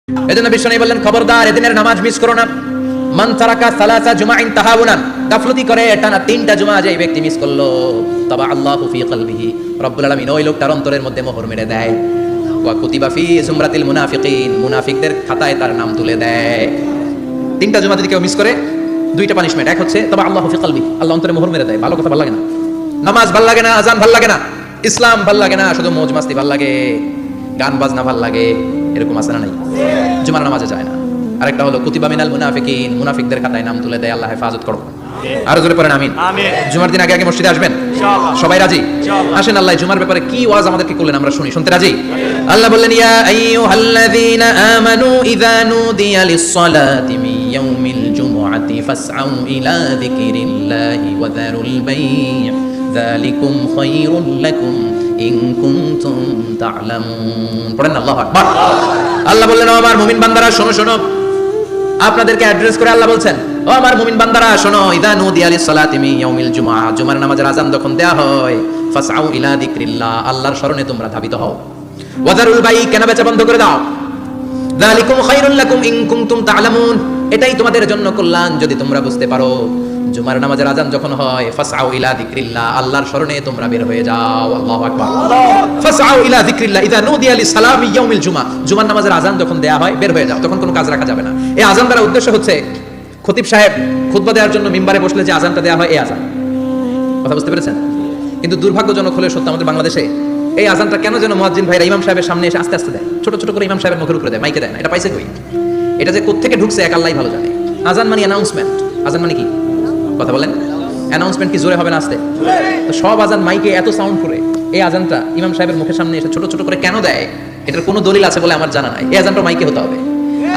এজন্য বিশ্বনবী বললেন, খবরদার এদিনের নামাজ মিস করো না। মান তারাকা সালাসা জুমাইন তাহাউনান, গাফলতি করে টানা 3টা জুমা যে ব্যক্তি মিস করলো, তাবা আল্লাহু ফি কলবিহি, রব্বুল আলামিন ওই লোকটার অন্তরের মধ্যে মোহর মেরে দেয়। ওয়া কুতিবা ফি জুমরাতিল মুনাফিকিন, মুনাফিকদের খাতায় তার নাম তুলে দেয়। 3টা জুমা যদি কেউ মিস করে, 2টা পানিশমেন্ট। এক হচ্ছে তাবা আল্লাহু ফি কলবি, আল্লাহ অন্তরে মোহর মেরে দেয়। ভালো কথা ভালো লাগে না, নামাজ ভালো লাগে না, আযান ভালো লাগে না, ইসলাম ভালো লাগে না, শুধু মौज মাস্তি ভালো লাগে, গান বাজনা ভালো লাগে, এরকম আছে না নাই? জুমার নামাজে যায় না। আরেকটা হলো কুতিবা মিনাল মুনাফিকিন, মুনাফিকদের খাতায় নাম তুলে দেয়। আল্লাহ হেফাজত করো। আরো জোরে পড়েন আমিন। জুমার দিন আগে আগে মসজিদে আসবেন ইনশাআল্লাহ। সবাই রাজি? আসেন, আল্লাহ জুমার ব্যাপারে কি ওয়াজ আমাদেরকে করলেন আমরা শুনি। শুনতে রাজি? আল্লাহ বললেন, ইয়া আইয়ুহাল্লাযীনা আমানু ইযা নুদিয়া লিস-সালাতি মিন ইয়াউমিল জুমআতি ফাসআউ ইলা যিকরিল্লাহি ওয়া যারুল বাই', যালিকুম খায়রুল লাকুম ইন কুনতুম তা'লামুন। পড়েন আল্লাহু আকবার। আল্লাহ বললেন, ও আমার মুমিন বান্দারা শোনো শোনো। আপনাদেরকে অ্যাড্রেস করে আল্লাহ বলছেন, ও আমার মুমিন বান্দারা শোনো, ইযা নুদিয়া লিস-সালাতি মিন ইয়াউমিল জুমআ, জুমার নামাজের আযান যখন দেয়া হয়, ফাসআউ ইলা যিকরিল্লাহ, আল্লাহর শরণে তোমরা ধাবিত হও। ওয়া যারুল বাই', কেনা বেচা বন্ধ করে দাও। যালিকুম খায়রুল লাকুম ইন কুনতুম তা'লামুন, এটাই তোমাদের জন্য কল্যাণ যদি তোমরা বুঝতে পারো। জুমার নামাজের আযান যখন হয়, ফাসআউ ইলা যিকরিল্লাহ, আল্লাহর শরণে তোমরা বের হয়ে যাও। আল্লাহু আকবার। ফাসআউ ইলা যিকরিল্লাহ ইযা নুদিয়া লিস-সালামি ইয়াউমিল জুমআ, জুমার নামাজের আযান যখন দেয়া হয় বের হয়ে যাও, তখন কোনো কাজ রাখা যাবে না। এই আযান দ্বারা উদ্দেশ্য হচ্ছে খতিব সাহেব খুতবা দেওয়ার জন্য মিম্বারে বসলে যে আযানটা দেয়া হয়, এই আযান। কথা বুঝতে পেরেছেন? কিন্তু দুর্ভাগ্যজনক হলে সত্য, আমাদের বাংলাদেশে এই আযানটা কেন যেন মুয়াজ্জিন ভাইরা ইমাম সাহেবের সামনে এসে আস্তে আস্তে দেয়, ছোট ছোট করে ইমাম সাহেবের মুখের উপরে দেয়, মাইকে দেয় না। এটা পাইছে কই? এটা যে কোত্থেকে ঢুকছে এক আল্লাহই ভালো জানে। আযান মানে অ্যানাউন্সমেন্ট। আযান মানে কি? কথা বলেন। অ্যানাউন্সমেন্ট কি জোরে হবে না আস্তে? তো সব আযান মাইকে এত সাউন্ড করে, এই আযানটা ইমাম সাহেবের মুখের সামনে এসে ছোট ছোট করে কেন দেয়, এটার কোনো দলিল আছে বলে আমার জানা নাই। এই আযানটা মাইকে হতে হবে।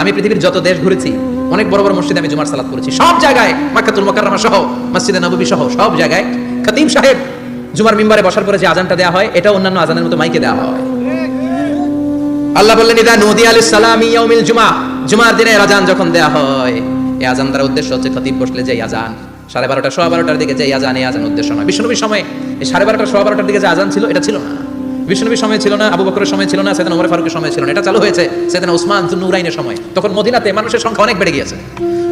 আমি পৃথিবীর যত দেশ ঘুরেছি, অনেক বড় বড় মসজিদে আমি জুমার সালাত করেছি, সব জায়গায় মক্কাতুল মুকাররমা সহ মসজিদে নববী সহ সব জায়গায় খতিব সাহেব জুমার মিম্বারে বসার পরে যে আযানটা দেয়া হয়, এটা অন্যান্য আযানের মতো মাইকে দেওয়া হয়। আল্লাহ বললেন, ইযা নুদিয়া লিস-সালামি ইয়াউমিল জুমআ, জুমার দিনে আযান যখন দেয়া হয়, এই আযান দ্বারা উদ্দেশ্য হচ্ছে খতিব বসলে যে আযান 12:30 12:15 দিকে যে আযান, এই আযান উদ্দেশ্য নয়। বিশ্বনবীর সময় এই 12:30 12:15 দিকে যে আযান ছিল, এটা ছিল না। বিশ্বনবীর সময় ছিল না, আবু বকরের সময় ছিল না, সাইয়েদনা ওমর ফারুকের সময় ছিল না। এটা চালু হয়েছে সাইয়েদনা উসমান যুন্নুরাইনের সময়। তখন মদিনাতে মানুষের সংখ্যা অনেক বেড়ে গিয়েছে,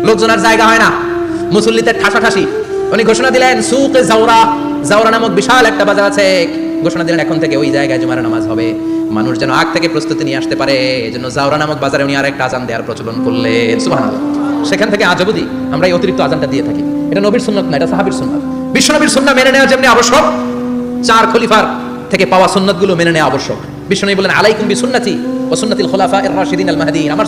লোকজনের জায়গা হয় না, মুসল্লিদের ঠাসাঠাসি। উনি ঘোষণা দিলেন, সুকে জাওরা, জাওরা নামক বিশাল একটা বাজার আছে, ঘোষণা দিলেন এখন থেকে ওই জায়গায় জুমার নামাজ হবে। মানুষ যেন আগ থেকে প্রস্তুতি নিয়ে আসতে পারে, এজন্য জাওরা নামক বাজারে উনি আরেকটা আযান দেওয়ার প্রচলন করলেন। সুবহানাল্লাহ। সেখান থেকে আজ অবধি আমরা এই অতিরিক্ত আযানটা দিয়ে থাকি। এটা নবীর সুন্নাত না, এটা সাহাবীর সুন্নাত। বিশ্বনবীর সুন্নাহ মেনে নেওয়া যেমনি আবশ্যক, 4 খলিফার থেকে পাওয়া সুন্নাতগুলো মেনে নেওয়া আবশ্যক। বিশ্বনবী বলেন, আলাইকুম বিসুন্নতি ওয়া সুন্নাতিল খুলাফায়ে আর রাশিদিন আল মাহদিয়িন, আমার